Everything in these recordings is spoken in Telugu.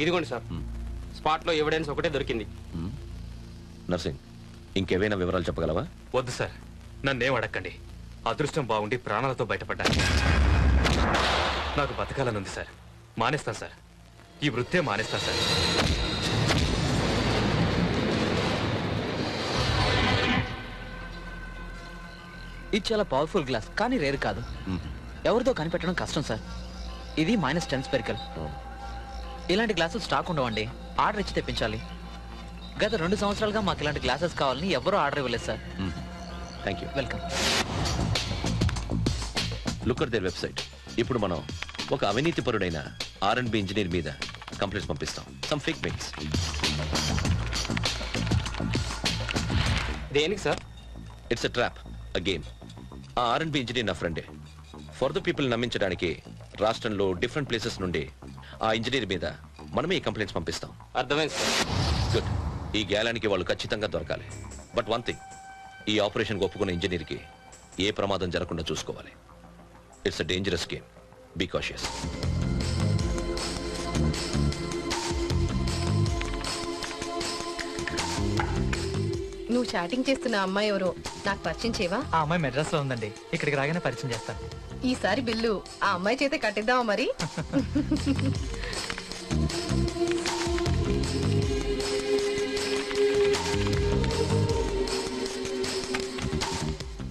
ఇదిగోండి సార్, స్పాట్లో ఎవిడెన్స్ ఒకటే దొరికింది. నర్సింగ్, ఇంకేవైనా వివరాలు చెప్పగలవా? వద్దు సార్, నన్నేం అడగండి. అదృష్టం బాగుండి ప్రాణాలతో బయటపడ్డాను. నాకు బతకాలనుంది సార్. మానేస్తాను సార్, ఈ వృత్తే మానేస్తాను సార్. ఇది చాలా పవర్ఫుల్ గ్లాస్, కానీ రేర్ కాదు. ఎవరితో కనిపెట్టడం కష్టం సార్. ఇది -10 స్పెరికల్. ఇలాంటి గ్లాసులు స్టాక్ ఉండవండి, ఆర్డర్ ఇచ్చి తెప్పించాలి. గత 2 సంవత్సరాలుగా మాకు ఇలాంటి గ్లాసెస్ కావాలని ఎవరూ ఆర్డర్ ఇవ్వలేదు sir. Thank you. Welcome. Look at there website. ఇప్పుడు మనం ఒక అవినీతిపరుడైన R&B ఇంజనీర్ మీద కంప్లైంట్స్ పంపిస్తాం. Some fake mails. దేనికి sir? It's a trap, a game. ఆ R&B ఇంజనీర్ నా ఫ్రెండే. ఫర్ ద పీపుల్ నమ్మించడానికి రాష్ట్రంలో డిఫరెంట్ ప్లేసెస్ నుండి ఆ ఇంజనీర్ మీద మనమే ఈ కంప్లైంట్స్ పంపిస్తాం. అర్థమైంది సార్. గుడ్. ఈ గ్యాలానికి వాళ్ళు ఖచ్చితంగా దొరకాలి. బట్ వన్ థింగ్, ఈ ఆపరేషన్ ఒప్పుకున్న ఇంజనీర్కి ఏ ప్రమాదం జరగకుండా చూసుకోవాలి. It's a dangerous game. Be cautious. నువ్వు చాటింగ్ చేస్తున్న అమ్మాయి ఎవరో నాకు పరిచయం చేయవా? ఆ అమ్మాయి మెడ్రాస్ లో ఉందండి, ఇక్కడికి రాగానే పరిచయం చేస్తాను. ఈసారి బిల్లు ఆ అమ్మాయి చేతే కట్టిద్దామా మరి?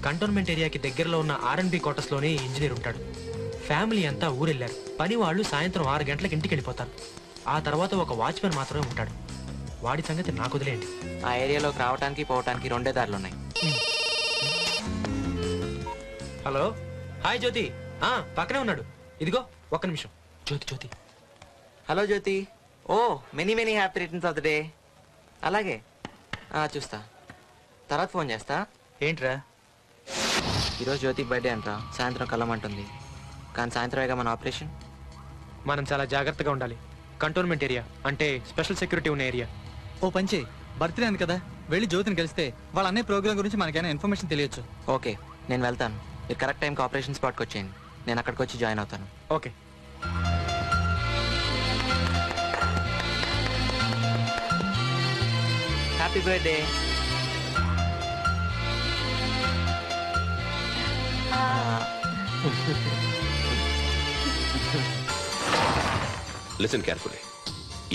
కంటోన్మెంట్ ఏరియాకి దగ్గరలో ఉన్న R&B క్వార్టర్స్ లోనే ఇంజనీర్ ఉంటాడు. ఫ్యామిలీ అంతా ఊరెళ్ళారు. పని వాళ్ళు సాయంత్రం 6 గంటలకు ఇంటికి వెళ్ళిపోతారు. ఆ తర్వాత ఒక వాచ్మెన్ మాత్రమే ఉంటాడు. వాడి సంగతి నాకు వదిలేయండి. ఆ ఏరియాలోకి రావడానికి పోవడానికి 2 దారులు ఉన్నాయి. Hello, hi Jyothi. పక్కనే ఉన్నాడు, ఇదిగో ఒక్క నిమిషం. Jyothi. Hello Jyothi. Oh many happy returns of the day. అలాగే చూస్తా, తర్వాత ఫోన్ చేస్తా. ఏంట్రా? ఈరోజు జ్యోతి బర్త్డే అంట. సాయంత్రం కలమంటుంది. కానీ సాయంత్రమేగా మన ఆపరేషన్. మనం చాలా జాగ్రత్తగా ఉండాలి. కంటోన్మెంట్ ఏరియా అంటే స్పెషల్ సెక్యూరిటీ ఉన్న ఏరియా. ఓ పంచి, బర్త్డే అంది కదా, వెళ్ళి జ్యోతిని కలిస్తే వాళ్ళ అన్నయ్య ప్రోగ్రామ్ గురించి మనకైనా ఇన్ఫర్మేషన్ తెలియచ్చు. ఓకే, నేను వెళ్తాను. మీరు కరెక్ట్ టైంకి ఆపరేషన్ స్పాట్కి వచ్చేయండి. నేను అక్కడికి వచ్చి జాయిన్ అవుతాను. Okay. Happy birthday. Listen carefully.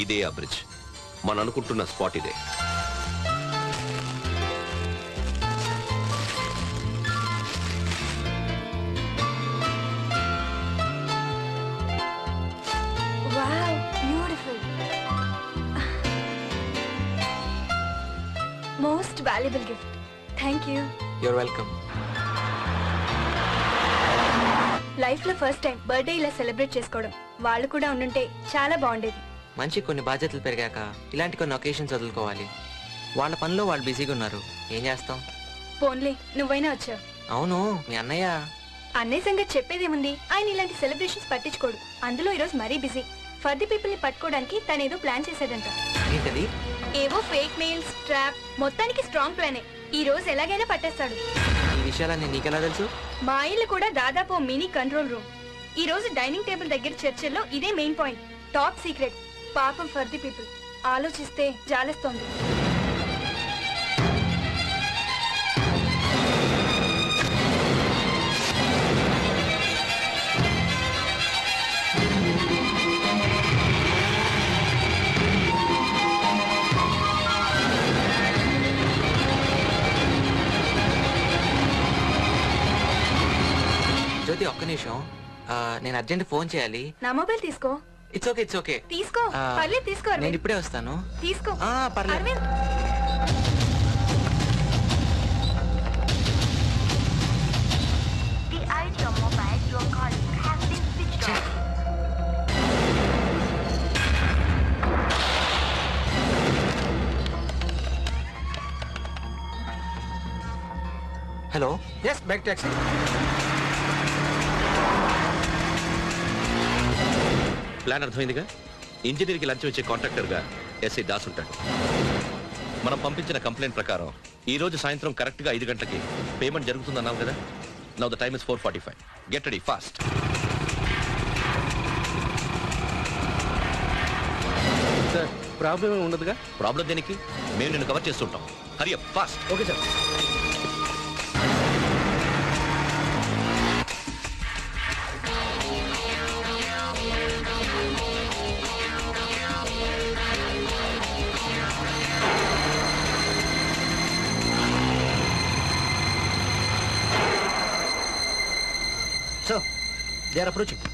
ఇదే ఆ బ్రిడ్జ్. మనం అనుకుంటున్న స్పాట్ ఇదే. Wow, beautiful. Most valuable gift. Thank you. You're welcome. Life లో ఫస్ట్ టైం బర్త్డే ఇలా సెలబ్రేట్ చేసుకోవడం. వాళ్ళు కూడా ఉండుంటే చాలా బాగుండేది. మంచి కొన్ని బాధ్యతలు పెరిగాక ఇలాంటి కొన్ని ఒకేషన్స్ వదులుకోవాలి. వాళ్ళ పనిలో వాళ్ళు బిజీగా ఉన్నారు, ఏం చేస్తాం. పోన్లే, నువ్వైనా వచ్చావు. అవును, మీ అన్నయ్య అన్నయ్య సంగతి చెప్పేదేముంది, ఆయన ఇలాంటి సెలబ్రేషన్స్ పట్టించుకోడు. అందులో ఈరోజు మరీ బిజీ. ఫర్ ది పీపుల్ ని పట్టుకోవడానికి తనేదో ప్లాన్ చేశాడంట. ఏంటది? ఏవో ఫేక్ మెయిల్స్, ట్రాప్, మొత్తానికి స్ట్రాంగ్ ప్లానే. ఈ రోజు ఎలాగైనా పట్టేస్తాడు. ఈ విషయాలన్నీ నీకెలా తెలుసు? మా ఇల్లు కూడా దాదాపు మినీ కంట్రోల్ రూమ్. ఈ రోజు డైనింగ్ టేబుల్ దగ్గర చర్చల్లో ఇదే మెయిన్ పాయింట్. Top secret. పాపం ఫర్ ది పీపుల్. ఆలోచిస్తే జాలేస్తోంది. జ్యోతి, ఒక్క నిమిషం. నేను అర్జెంట్ ఫోన్ చేయాలి. నా మొబైల్ తీసుకో. It's okay. తీసుకో, పర్లేదు తీసుకో. నేను ఇప్పుడే వస్తాను. తీసుకో. పర్లేదు. Aravind, hello. Yes, back taxi. Plan అర్థమైందిగా. ఇంజనీర్కి లంచం ఇచ్చే కాంట్రాక్టర్గా ఎస్ఐ దాస్ ఉంటాడు. మనం పంపించిన కంప్లైంట్ ప్రకారం ఈ రోజు సాయంత్రం కరెక్ట్గా 5 గంటలకి పేమెంట్ జరుగుతుందన్నాం కదా. Now the time is 4:45. Get ready fast. Sir problem ఏమి ఉండదుగా? ప్రాబ్లం దేనికి? మేము నిన్ను కవర్ చేస్తుంటాం. Hurry up fast. Okay sir. Sir they are approaching.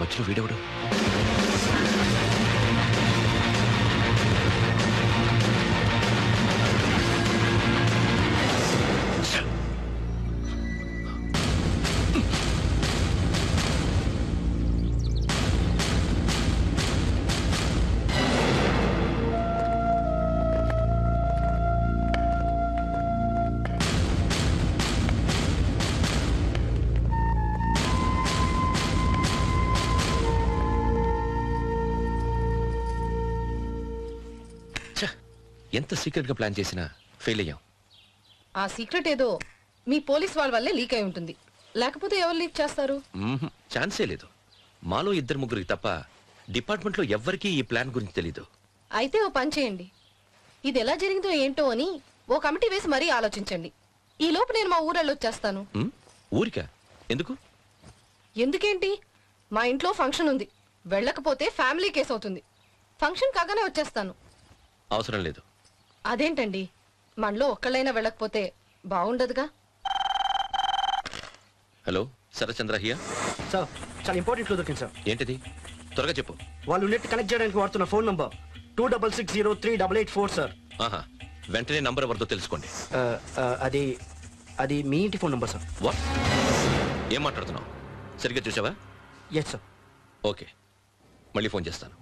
మధ్యలో వీడెవడు? ఎంత సీక్రెట్ గా ప్లాన్ చేసినా ఫెయిల్ అయ్యాం. ఆ సీక్రెట్ ఏదో మీ పోలీస్ వాళ్ళ వల్లే లీక్ అయి ఉంటుంది. లేకపోతే ఎవరు లీక్ చేస్తారు? ఛాన్సే లేదు. మాలో 2-3 తప్ప డిపార్ట్మెంట్ లో ఎవ్వరికీ ఈ ప్లాన్ గురించి తెలీదు. అయితే ఓ పని చేయండి, ఇది ఎలా జరిగిందో ఏంటో అని ఓ కమిటీ వేసి మరీ ఆలోచించండి. ఈ లోపు నేను మా ఊరెళ్ళొచ్చేస్తాను. ఊరికా? ఎందుకు? ఎందుకేంటి, మా ఇంట్లో ఫంక్షన్ ఉంది. వెళ్ళకపోతే ఫ్యామిలీ కేసు అవుతుంది. ఫంక్షన్ కాగానే వచ్చేస్తాను. అవసరం లేదు. అదేంటండి, మనలో ఒక్కళ్ళైనా వెళ్ళకపోతే బాగుండదుగా? Hello Sharachandra here. సార్ చాలా ఇంపార్టెంట్ క్లూ దొరికింది సార్. ఏంటిది? త్వరగా చెప్పు. వాళ్ళు నెట్ కనెక్ట్ చేయడానికి వాడుతున్న ఫోన్ నంబర్ 26603884 సార్. ఆహా, వెంటనే నంబర్ ఎవరితో తెలుసుకోండి. అది అది మీ ఇంటి ఫోన్ నంబర్ సార్. వాట్? ఏం మాట్లాడుతున్నావు? సరిగ్గా చూసావా? Yes sir. ఓకే, మళ్ళీ ఫోన్ చేస్తాను.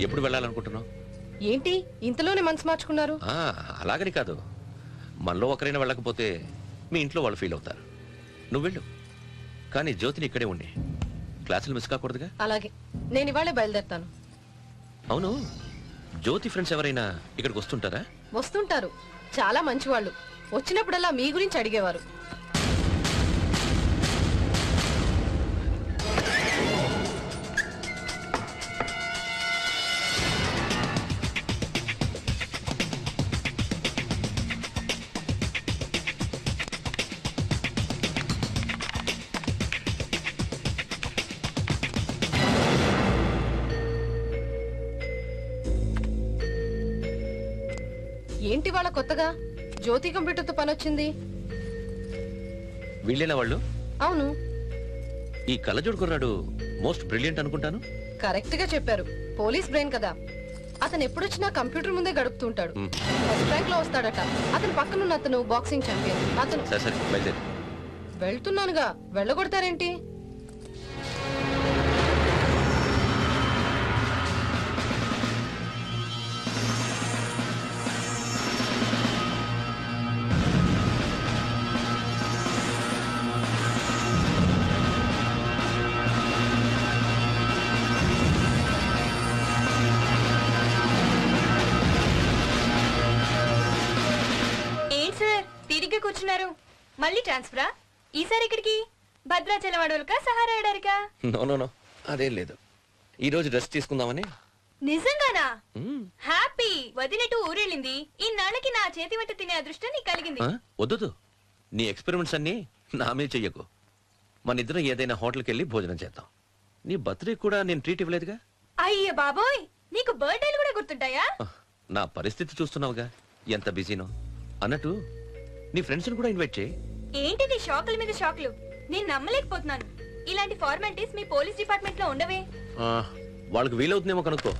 ఎప్పుడు వెళ్ళాలనుకుంటున్నావు? ఏంటి ఇంతలోనే మనసు మార్చుకున్నారు? అలాగని కాదు, మనలో ఒకరైనా వెళ్ళకపోతే మీ ఇంట్లో వాళ్ళు ఫీల్ అవుతారు. నువ్వు వెళ్ళు, కానీ జ్యోతిని ఇక్కడే ఉండి క్లాసులు మిస్ కాకూడదుగా. అలాగే, నేను ఇవాళే బయలుదేరుతాను. అవును, జ్యోతి ఫ్రెండ్స్ ఎవరైనా ఇక్కడికి వస్తుంటారా? వస్తుంటారు, చాలా మంచి వాళ్ళు. వచ్చినప్పుడల్లా మీ గురించి అడిగేవారు. ఏంటి వాళ్ళ కొత్తగా జ్యోతి కంప్యూటర్తో పని వచ్చింది? వీళ్ళేనా వాళ్ళు? అవును. ఈ కళ్ళజోడు కుర్రాడు మోస్ట్ బ్రిలియంట్ అనుకుంటాను. కరెక్ట్ గా చెప్పారు, పోలీస్ బ్రెయిన్ కదా. అతను ఎప్పుడొచ్చినా కంప్యూటర్ ముందే గడుపుతుంటాడు. ఫస్ట్ ర్యాంక్ లో వస్తాడట. అతను పక్కనున్న అతను బాక్సింగ్ ఛాంపియన్. అతను సరే బయలుదేరి. వెళ్తున్నానుగా, వెళ్ళగొడతారేంటి? కూర్చున్నారు, మళ్ళీ ట్రాన్స్ఫరా? ఈసారి ఇక్కడికి భద్రాచలం అడవులకా సహారా ఎడారికా? నో, అదేం లేదు. ఈ రోజు రెస్ట్ తీసుకుందామని. నిజంగానా? హ్యాపీ. వదినట్టు ఊరెళ్ళింది. ఇన్నాళ్ళకి నా చేతి వంట తినే అదృష్టం నీకు కలిగింది. వద్దు, నీ ఎక్స్పెరిమెంట్స్ అన్ని నా మీద చెయ్యకు. మన ఇద్దరం ఏదైనా హోటల్కి వెళ్ళి భోజనం చేద్దాం. నీ బర్త్డే కూడా నేను ట్రీట్ ఇవ్వలేదుగా. అయ్య బాబోయ్, నీకు బర్త్డేలు కూడా గుర్తుంటాయా? నా పరిస్థితి చూస్తున్నావుగా ఎంత బిజీనో. అన్నట్టు నీ ఫ్రెండ్స్ కూడా ఇన్వైట్ చేయి. ఏంటిది షాకుల మీద షాకులు? నేను నమ్మలేకపోతున్నాను. ఇలాంటి ఫార్మాలిటీస్ మీ పోలీస్ డిపార్ట్మెంట్ లో ఉండవే? వాళ్ళకి వీలవుతుందేమో కనుక్కో.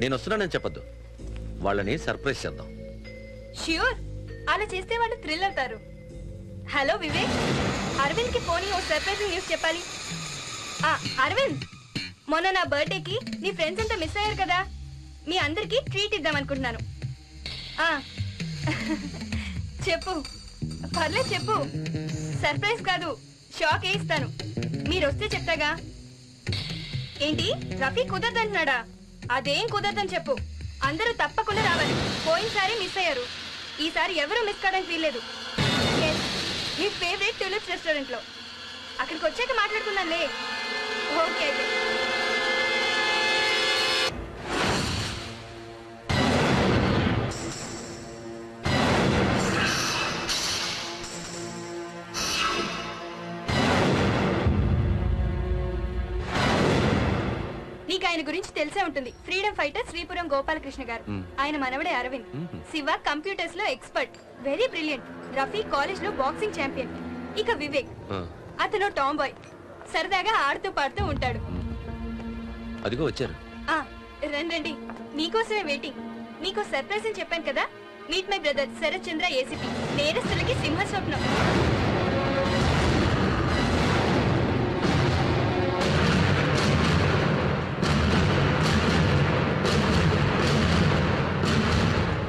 నేను వస్తున్నానని చెప్పొద్దు, వాళ్ళని సర్ప్రైజ్ చేద్దాం. ష్యూర్, అలా చేస్తే వాళ్ళు థ్రిల్ అవుతారు. హలో వివేక్, అరవింద్ కి ఫోన్ ఓ సర్ప్రైజింగ్ న్యూస్ చెప్పాలి. అరవింద్, మొన్న నా బర్త్డేకి నీ ఫ్రెండ్స్ అంతా మిస్ అయ్యారు కదా. మీ అందరికీ ట్రీట్ ఇద్దాం అనుకుంటున్నాను. చెప్పు, పర్లేదు చెప్పు. సర్ప్రైజ్ కాదు, షాక్ ఇస్తాను. మీరు వస్తే చెప్తాగా. ఏంటి, రఫీ కుదరదంటున్నాడా? అదేం కుదరదని చెప్పు. అందరూ తప్పకుండా రావాలి. పోయినసారి మిస్ అయ్యారు, ఈసారి ఎవరు మిస్ కావడానికి వీల్లేదు. మీ ఫేవరెట్ టులిప్స్ రెస్టారెంట్ లో. అక్కడికి వచ్చాక మాట్లాడుకున్నానులే. ఓకే అయితే. నీకు ఆయన గురించి తెలిసే ఉంటుంది. ఫ్రీడమ్ ఫైటర్ శ్రీపురం గోపాలకృష్ణ గారు. ఆయన మనవడే అరవింద్. శివ కంప్యూటర్స్ లో expert, very brilliant. Rafi college లో బాక్సింగ్ ఛాంపియన్. ఇక వివేక్, అతను టామ్ బాయ్, సరదాగా ఆడుతూ పాడుతూ ఉంటాడు. అదిగో వచ్చారు. రండి, మీకోసమే వెయిటింగ్. మీకు సర్ప్రైజ్ అని చెప్పాను కదా. Meet my brother Sharath Chandra, ACP. నేరస్తులకి సింహ స్వప్నం.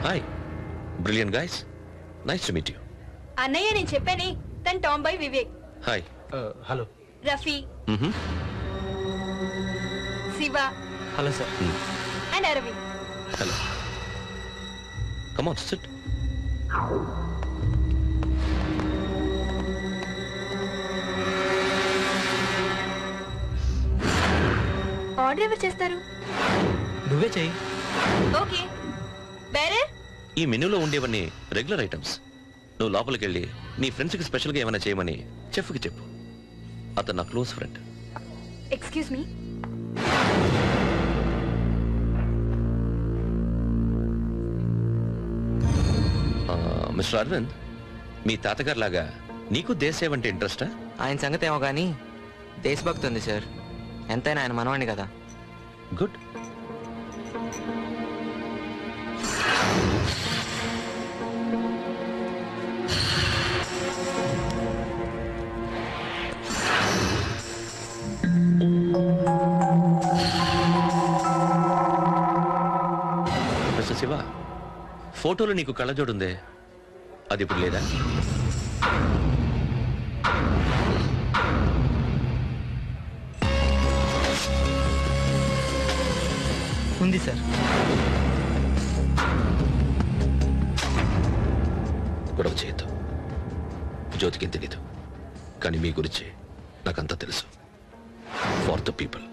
Hi, brilliant guys, nice to meet you. అన్నయ్య, నేను చెప్పానే, తన tom boy Vivek. Hi. Hello. Rafi, Shiva, hello sir. And Aravind. Hello. Come on, sit. Order ఎవరు చేస్తారు? నువ్వే చెయ్యి. ఓకే. బేరే, ఈ మెనూలో ఉండేవన్నీ రెగ్యులర్ ఐటమ్స్. నువ్వు లోపలికి వెళ్ళి నీ ఫ్రెండ్స్కి స్పెషల్గా ఏమైనా చేయమని చెఫ్కి చెప్పు. అతను నా close friend. Excuse me. Mister Aravind, మీ తాతగారు లాగా నీకు దేశసేవ అంటే ఇంట్రెస్టా? ఆయన సంగతి ఏమో కానీ దేశభక్తి ఉంది సార్. ఎంతైనా ఆయన మనవాణ్ణి కదా. గుడ్. మిస్టర్ శివ, ఫోటోలో నీకు కళ్ళజోడుందే, అది ఇప్పుడు లేదా? ఉంది సార్. గొడవ చేయొద్దు. జ్యోతికి తెలీదు, కానీ మీ గురించి నాకంతా తెలుసు. For the people.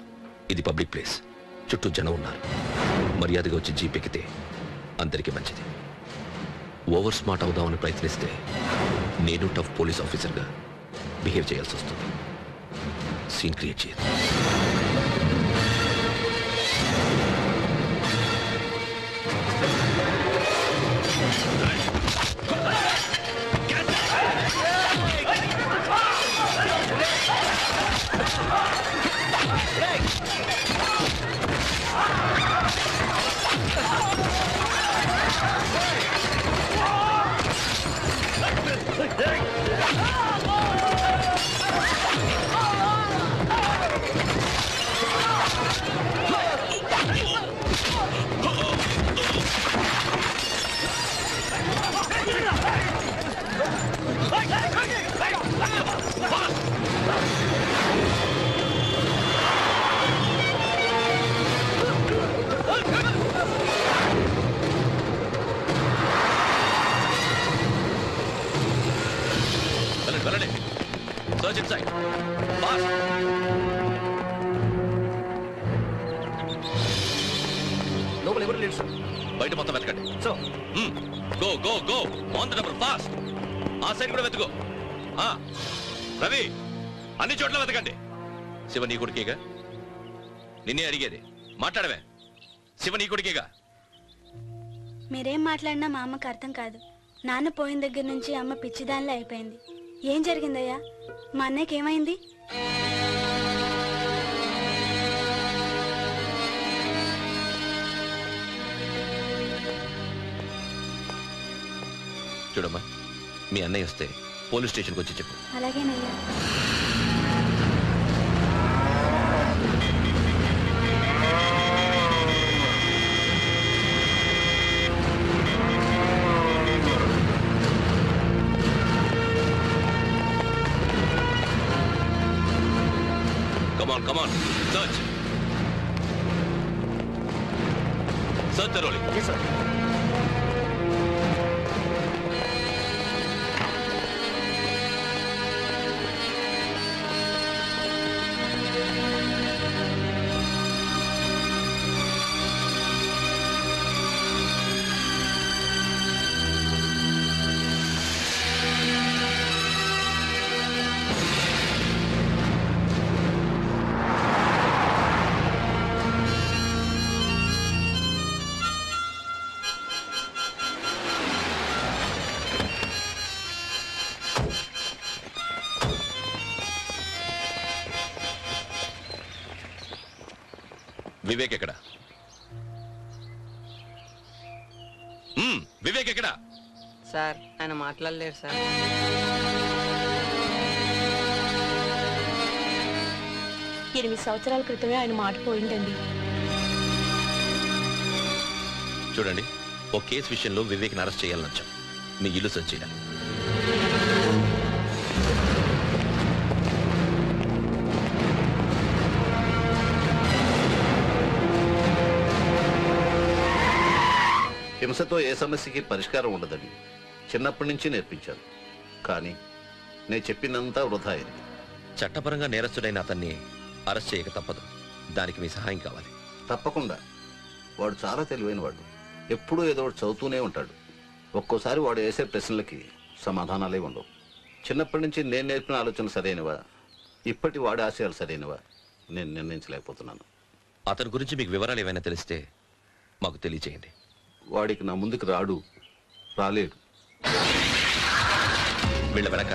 ఇది పబ్లిక్ ప్లేస్, చుట్టూ జనం ఉన్నారు. మర్యాదగా వచ్చి జీప్ ఎక్కితే అందరికీ మంచిది. ఓవర్ స్మార్ట్ అవుదామని ప్రయత్నిస్తే నేను టఫ్ పోలీస్ ఆఫీసర్గా బిహేవ్ చేయాల్సి వస్తుంది. సీన్ క్రియేట్ చేయదు. Search inside. Fast. లోపల ఎవరు లేరు సార్. బయట మొత్తం వెతకండి. So go go go on the number fast. ఆ సైడ్ కూడా వెతుకో. రవి, అన్ని చోట్ల వెతకండి. శివ నీ కొడుకేగా? నిన్నే అడిగేది, మాట్లాడవే. శివ నీ కొడుకేగా? మీరేం మాట్లాడినా మా అమ్మకి అర్థం కాదు. నాన్న పోయిన దగ్గర నుంచి అమ్మ పిచ్చిదానిలో అయిపోయింది. ఏం జరిగిందయ్యా? మా అన్నయ్యకి ఏమైంది? చూడమ్మా, మీ అన్నయ్య వస్తే పోలీస్ స్టేషన్కి వచ్చి చెప్పు. అలాగేనయ్యా. కమాన్ సర్చ్ సర్చ్ రోలి Yes, sir. వివేక్ ఎక్కడ వివేక్ ఎక్కడ సార్ ఆయన మాట్లాడలేరు సార్. ఎనిమిది సంవత్సరాల క్రితమే ఆయన మాట పోయిందండి. చూడండి ఓ కేసు విషయంలో వివేక్ని అరెస్ట్ చేయాలని వచ్చాం. మీ ఇల్లు సర్చ్ చేయాలి. హింసతో ఏ సమస్యకి పరిష్కారం ఉండదని చిన్నప్పటి నుంచి నేర్పించాను. కానీ నేను చెప్పినంతా వృధా అయింది. చట్టపరంగా నేరస్తుడైన అతన్ని అరెస్ట్ చేయక తప్పదు. దానికి మీ సహాయం కావాలి. తప్పకుండా. వాడు చాలా తెలివైన వాడు. ఎప్పుడూ ఏదో ఒకటి చదువుతూనే ఉంటాడు. ఒక్కోసారి వాడు వేసే ప్రశ్నలకి సమాధానాలే ఉండవు. చిన్నప్పటి నుంచి నేను నేర్పిన ఆలోచన సరైనవా, ఇప్పటి వాడి ఆశయాలు సరైనవా నేను నిర్ణయించలేకపోతున్నాను. అతని గురించి మీకు వివరాలు ఏమైనా తెలిస్తే మాకు తెలియచేయండి. వాడికి నా ముందుకు రాడు, రాలేడు. వీళ్ళ వెనక